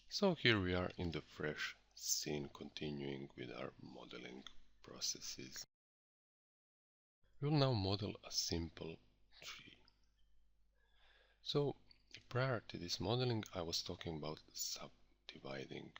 So here we are in the fresh scene, continuing with our modeling processes. We'll now model a simple tree. So prior to this modeling, I was talking about subdividing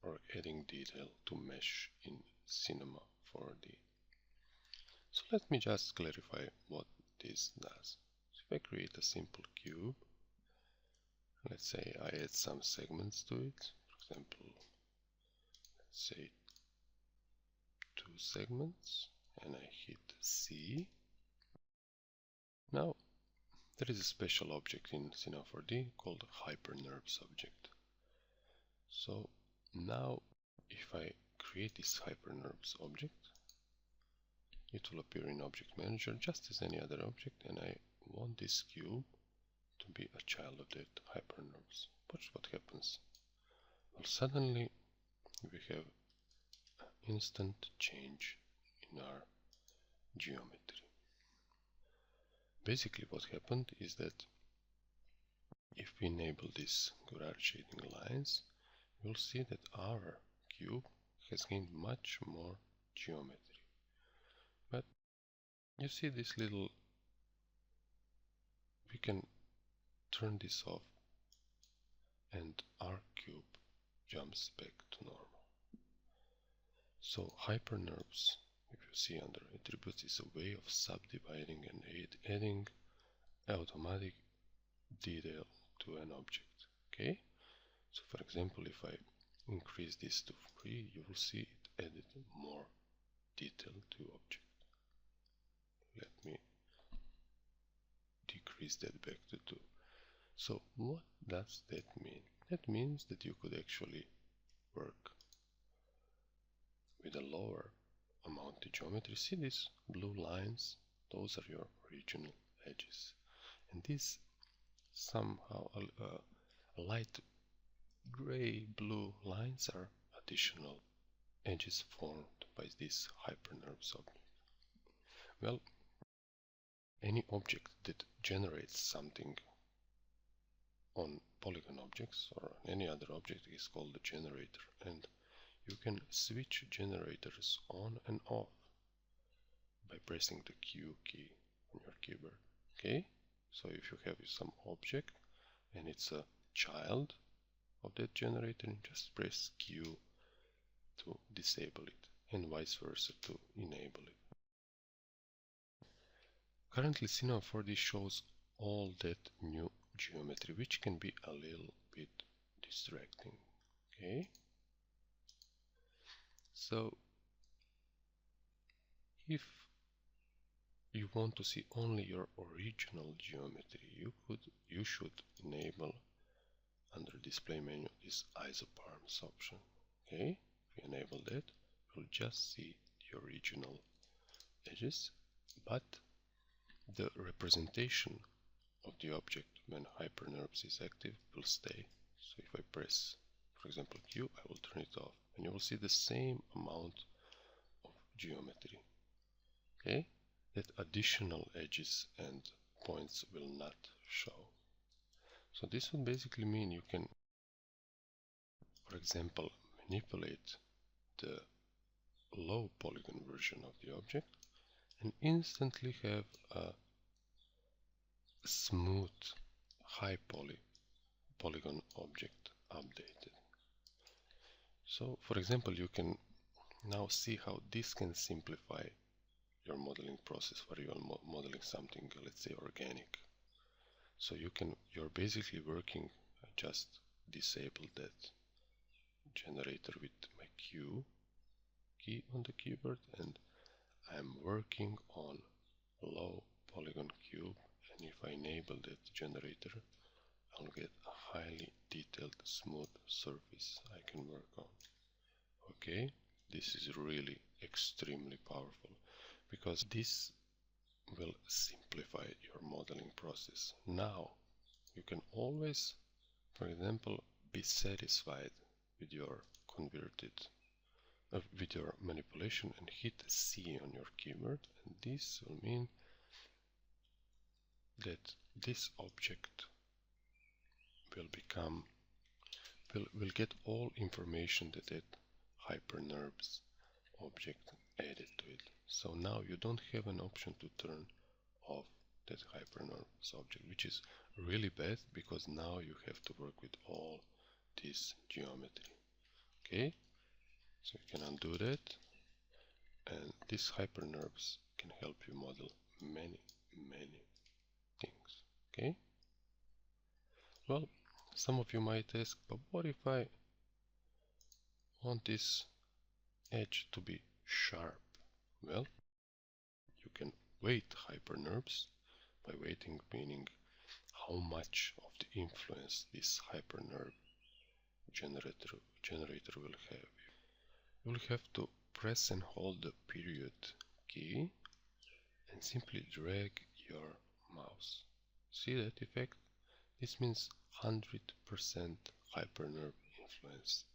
or adding detail to mesh in Cinema 4D. So let me just clarify what this does. So if I create a simple cube, let's say I add some segments to it, for example, let's say 2 segments, and I hit C. Now there is a special object in Cinema 4D called HyperNURBS object. So now if I create this HyperNURBS object, it will appear in Object Manager just as any other object, and I want this cube to be a child of that HyperNURBS. Watch what happens. Well, suddenly we have an instant change in our geometry. Basically what happened is that if we enable these Gouraud shading lines, you'll see that our cube has gained much more geometry. But you see this little, we can turn this off and our cube jumps back to normal. So HyperNURBS, if you see under attributes, is a way of subdividing and adding automatic detail to an object. Okay? So for example, if I increase this to 3, you will see it added more detail to object. Let me decrease that back to 2. So what does that mean? That means that you could actually work with a lower amount of geometry. See these blue lines? Those are your original edges. And these somehow light gray blue lines are additional edges formed by this HyperNURBS object. Well, any object that generates something on polygon objects or any other object is called a generator, and you can switch generators on and off by pressing the Q key on your keyboard. Okay, so if you have some object and it's a child of that generator, just press Q to disable it and vice versa to enable it. Currently Cinema 4D shows all that new geometry, which can be a little bit distracting. Okay, so if you want to see only your original geometry, you should enable under display menu this isoparms option. Okay, if you enable that, you'll just see the original edges, but the representation of the object when HyperNURBS is active will stay. So if I press, for example, Q, I will turn it off, and you will see the same amount of geometry. Okay, that additional edges and points will not show. So this would basically mean you can, for example, manipulate the low polygon version of the object and instantly have a smooth high polygon object updated. So for example, you can now see how this can simplify your modeling process where you are modeling something, let's say organic. So you're basically working, just disable that generator with my Q key on the keyboard, and I'm working on low polygon cube, and if I enable that generator, I'll get a highly detailed smooth surface I can work on. Okay, this is really extremely powerful because this will simplify your modeling process. Now you can always, for example, be satisfied with your with your manipulation and hit C on your keyboard, and this will mean that this object will become will get all information that hyperNURBS object added to it. So now you don't have an option to turn off that hyperNURBS object, which is really bad because now you have to work with all this geometry. Okay, so you can undo that, and this hyperNURBS can help you model many things. Okay, well, some of you might ask, but what if I want this edge to be sharp? Well, you can weight hyperNURBS. By weighting meaning how much of the influence this hyperNURB generator will have. You will have to press and hold the period key and simply drag your mouse. See that effect? This means 100% hyperNURB influence.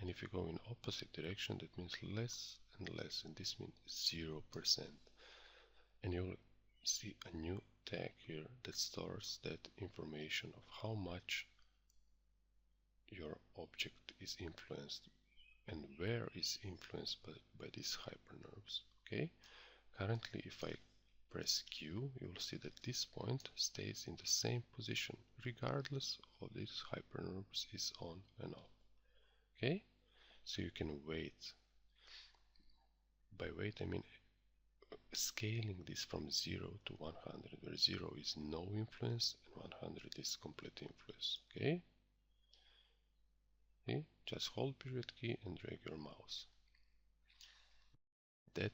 And if you go in opposite direction, that means less and less, and this means 0%. And you'll see a new tag here that stores that information of how much your object is influenced and where is influenced by these hyperNURBS. Okay, currently if I press Q, you will see that this point stays in the same position regardless of this hyperNURBS is on and off. Okay, so you can weight. By weight I mean scaling this from 0 to 100, where 0 is no influence and 100 is complete influence. Okay? Okay? Just hold period key and drag your mouse. That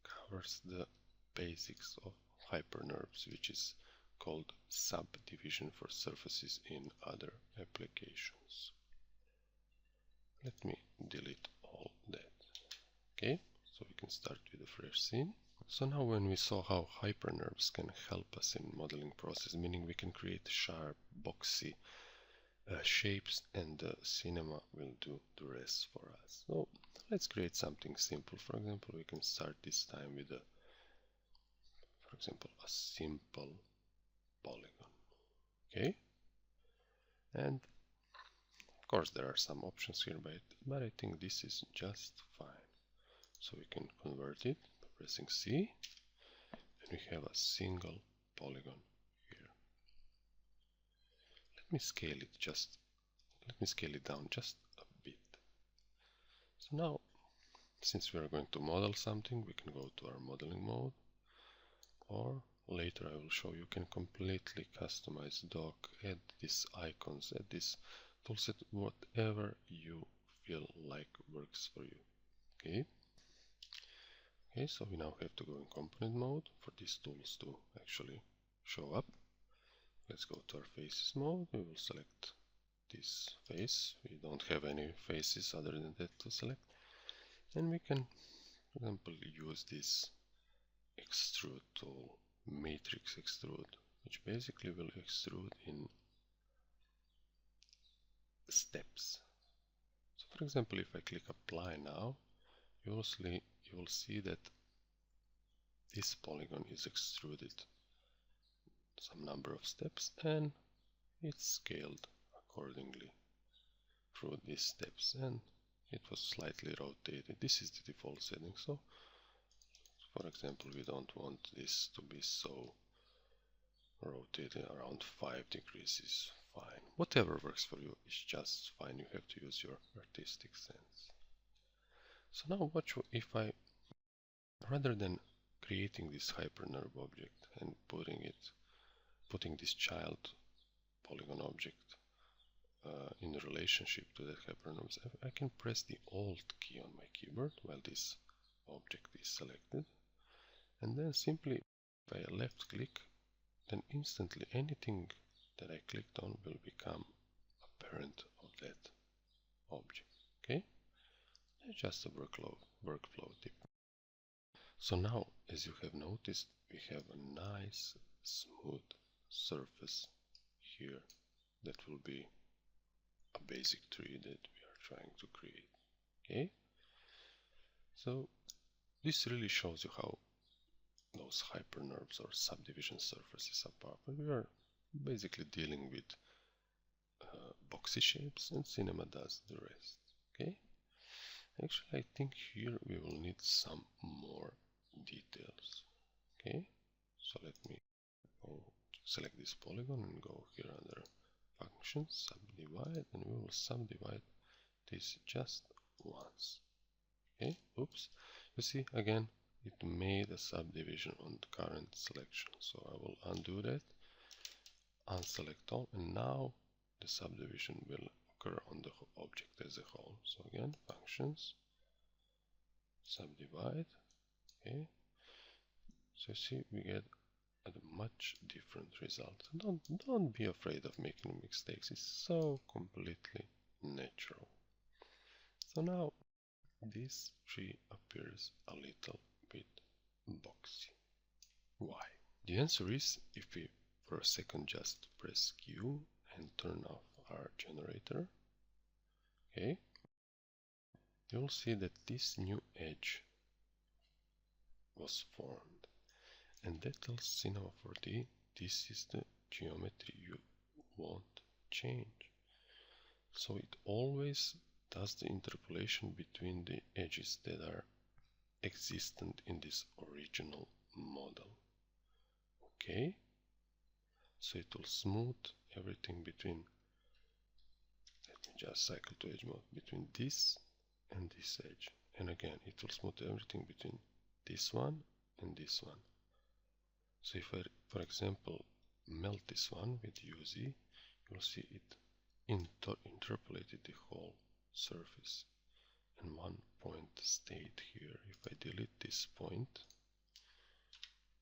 covers the basics of hyperNURBS, which is called subdivision for surfaces in other applications. Let me delete all that. Okay? So we can start with a fresh scene. So now when we saw how hyperNURBS can help us in modeling process, meaning we can create sharp, boxy shapes, and the cinema will do the rest for us. So let's create something simple. For example, we can start this time with a simple polygon. Okay? And of course there are some options here, but I think this is just fine. So we can convert it by pressing C, and we have a single polygon here. Let me scale it down just a bit. So now, since we are going to model something, we can go to our modeling mode, or later I will show you can completely customize dock, add these icons, add this toolset, whatever you feel like works for you. Okay? Okay, so we now have to go in component mode for these tools to actually show up. Let's go to our faces mode. We will select this face. We don't have any faces other than that to select. And we can, for example, use this extrude tool, matrix extrude, which basically will extrude in steps. So for example, if I click apply now, you will see that this polygon is extruded some number of steps, and it's scaled accordingly through these steps, and it was slightly rotated. This is the default setting. So for example, we don't want this to be so rotated. Around 5 degrees is fine. Whatever works for you is just fine. You have to use your artistic sense. So now watch if I, rather than creating this hyperNURB object and putting this child polygon object in relationship to that hyperNURBs, I can press the Alt key on my keyboard while this object is selected, and then simply by a left click, then instantly anything that I clicked on will become a parent of that object. Okay? It's just a workflow tip. So now, as you have noticed, we have a nice smooth surface here that will be a basic tree that we are trying to create. Okay? So this really shows you how those hyperNURBs or subdivision surfaces are powerful. We are basically dealing with boxy shapes, and Cinema does the rest. Okay. Actually, I think here we will need some more details. Okay. So let me go select this polygon and go here under functions, subdivide, and we will subdivide this just once. Okay, oops, you see again it made a subdivision on the current selection, so I will undo that, unselect all, and now the subdivision will occur on the object as a whole. So again, functions, subdivide. Okay, so see we get a much different result. Don't be afraid of making mistakes, it's so completely natural. So now this tree appears a little bit boxy. Why? The answer is if we for a second just press Q and turn off our generator, okay, you'll see that this new edge was formed, and that tells Cinema 4D this is the geometry you won't change. So it always does the interpolation between the edges that are existent in this original model. Okay, so it will smooth everything between, let me just cycle to edge mode, between this and this edge, and again it will smooth everything between this one and this one. So if I, for example, melt this one with UZ, you'll see it interpolated the whole surface, and one point stayed here. If I delete this point,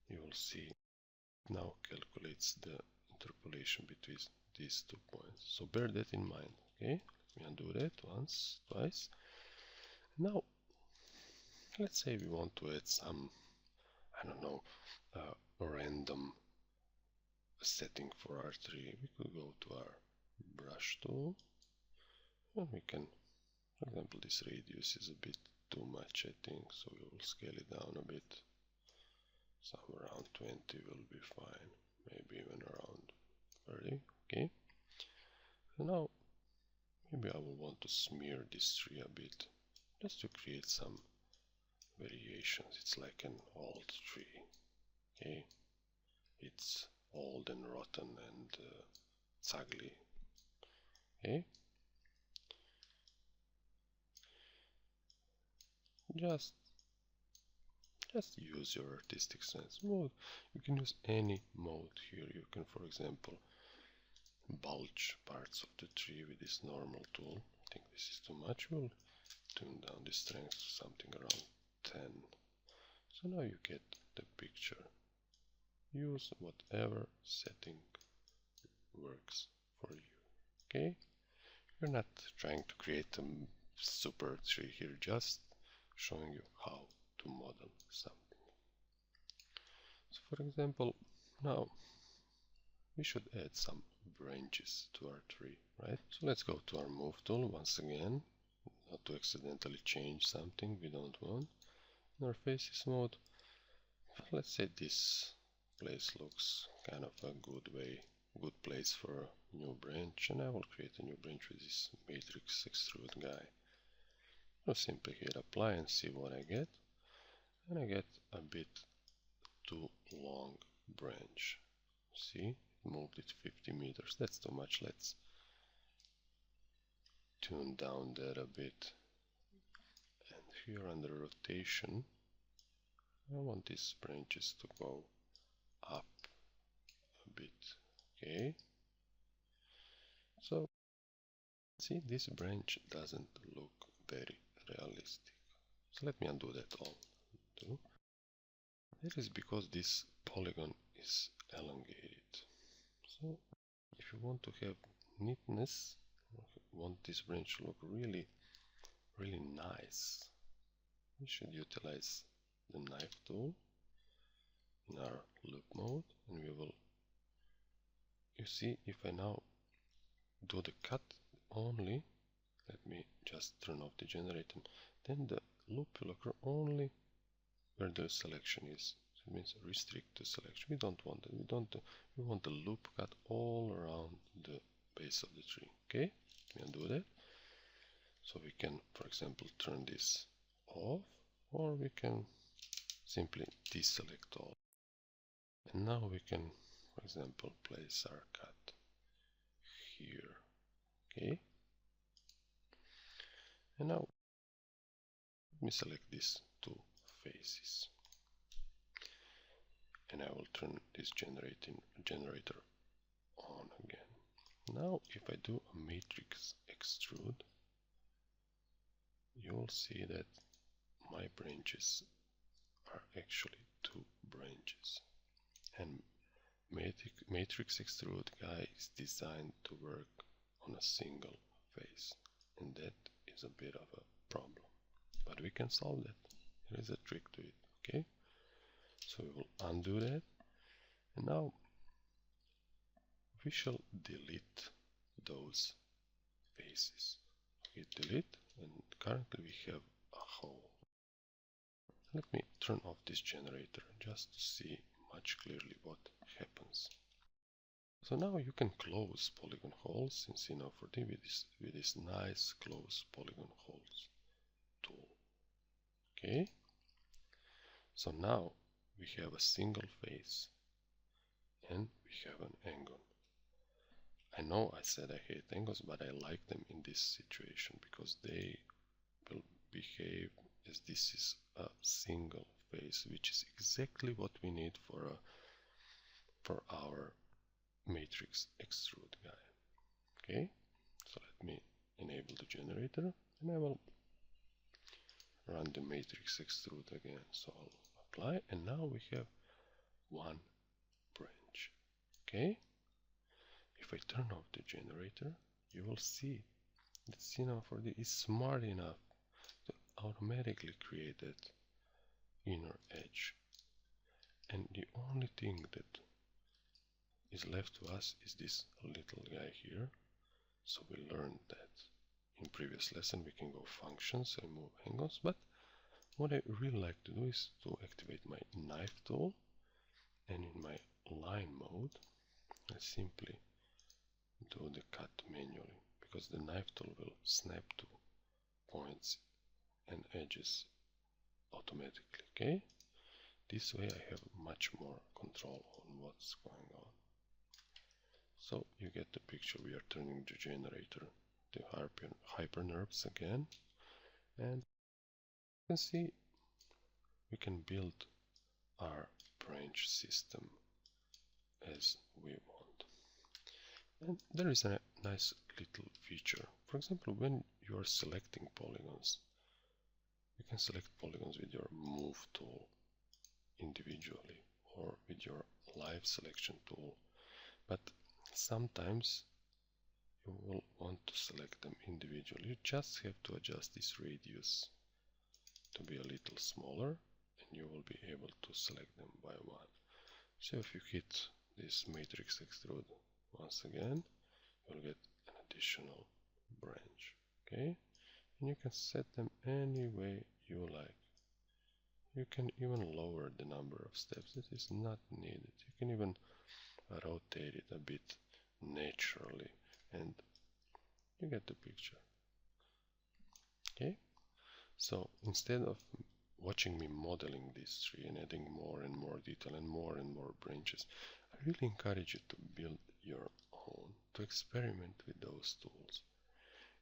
you will see it now calculates the interpolation between these 2 points. So bear that in mind. Okay, let me undo that once, twice. Now, let's say we want to add some, I don't know, random setting for our tree. We could go to our brush tool, and we can, for example, this radius is a bit too much, I think, so we will scale it down a bit. Somewhere around 20 will be fine, maybe even around 30. Okay, so now maybe I will want to smear this tree a bit, just to create some variations. It's like an old tree. Okay, it's old and rotten and it's ugly. Okay, just use your artistic sense. Mode, you can use any mode here. You can, for example, bulge parts of the tree with this normal tool. I think this is too much. We'll tune down the strength to something around 10. So now you get the picture. Use whatever setting works for you. Okay, we're not trying to create a super tree here, just showing you how to model something. So for example, now we should add some branches to our tree, right? So let's go to our move tool once again, not to accidentally change something we don't want. In our faces mode, let's say this place looks kind of a good place for a new branch, and I will create a new branch with this matrix extrude guy. I'll simply hit apply and see what I get, and I get a bit too long branch. See, it moved it 50 meters. That's too much. Let's tune down that a bit. And here under rotation, I want these branches to go up a bit. Okay, so see, this branch doesn't look very realistic. So let me undo that all too. That is because this polygon is elongated. So if you want to have neatness, want this branch to look really nice, we should utilize the knife tool in our loop mode, and we will, you see, if I now do the cut only, let me just turn off the generator, then the loop will occur only where the selection is. So it means restrict the selection. We don't want it. We want the loop cut all around the base of the tree. Okay, we can do that. So we can, for example, turn this off, or we can simply deselect all. And now we can, for example, place our cut here. Okay, and now let me select these two faces, and I will turn this generator on again. Now if I do a matrix extrude, you will see that my branches are actually two branches, and matrix extrude guy is designed to work on a single face, and that is a bit of a problem, but we can solve that. There is a trick to it. Okay, so we will undo that, and now we shall delete those faces. Hit delete, and currently we have a hole. Let me turn off this generator just to see much clearly what happens. So now you can close polygon holes in Cine4D with this nice close polygon holes tool. Okay, so now we have a single face and we have an angle. I know I said I hate angles, but I like them in this situation because they will behave as this is a single face, which is exactly what we need for our matrix extrude guy. Okay, so let me enable the generator, and I will run the matrix extrude again. So I'll apply, and now we have one branch. Okay, if I turn off the generator, you will see that Cine4D is smart enough to automatically create that inner edge, and the only thing that is left to us is this little guy here. So we learned that in previous lesson we can go functions and move angles, but what I really like to do is to activate my knife tool, and in my line mode I simply do the cut manually, because the knife tool will snap to points and edges automatically. Okay, this way I have much more control on what's going on. So you get the picture. We are turning the generator to hyper NURBS again, and you can see we can build our branch system as we want. And there is a nice little feature. For example, when you are selecting polygons, you can select polygons with your move tool individually or with your live selection tool, but sometimes you will want to select them individually. You just have to adjust this radius to be a little smaller, and you will be able to select them by one. So if you hit this matrix extrude once again, you'll get an additional branch. Okay, and you can set them any way you like. You can even lower the number of steps that is not needed. You can even rotate it a bit naturally, and you get the picture. Okay, so instead of watching me modeling this tree and adding more and more detail and more branches, I really encourage you to build your own, to experiment with those tools.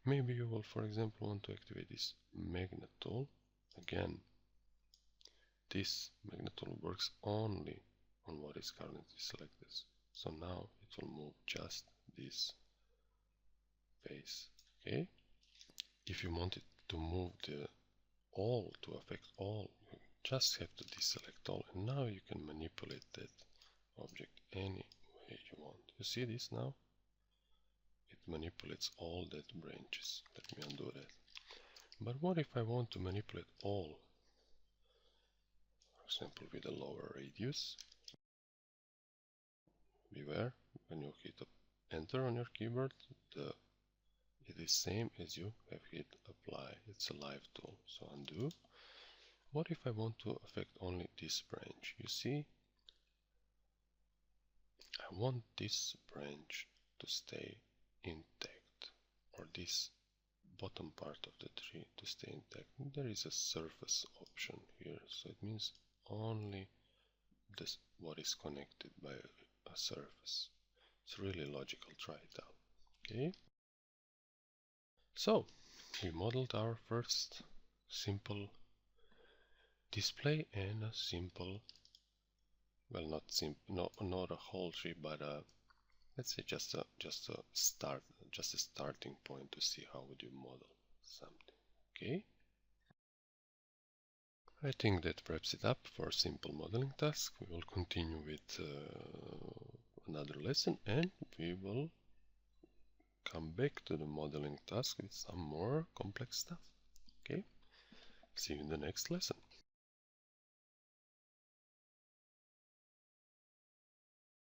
Maybe you will, for example, want to activate this magnet tool. Again, this magnet tool works only on what is currently selected. So now it will move just this face. Okay, if you want it to move the all, to affect all, you just have to deselect all, and now you can manipulate that object any way you want. You see this now? It manipulates all that branches. Let me undo that. But what if I want to manipulate all? For example, with a lower radius. Beware, when you hit enter on your keyboard, it is same as you have hit apply. It's a live tool. So undo. What if I want to affect only this branch? You see, I want this branch to stay intact, or this bottom part of the tree to stay intact, there is a surface option here. So it means only this what is connected by a surface. It's really logical. Try it out. Okay. So we modeled our first simple display and a simple, well, not a whole tree, but let's say just a starting point to see how would you model something. Okay. I think that wraps it up for simple modeling task. We will continue with another lesson, and we will come back to the modeling task with some more complex stuff. Okay, see you in the next lesson.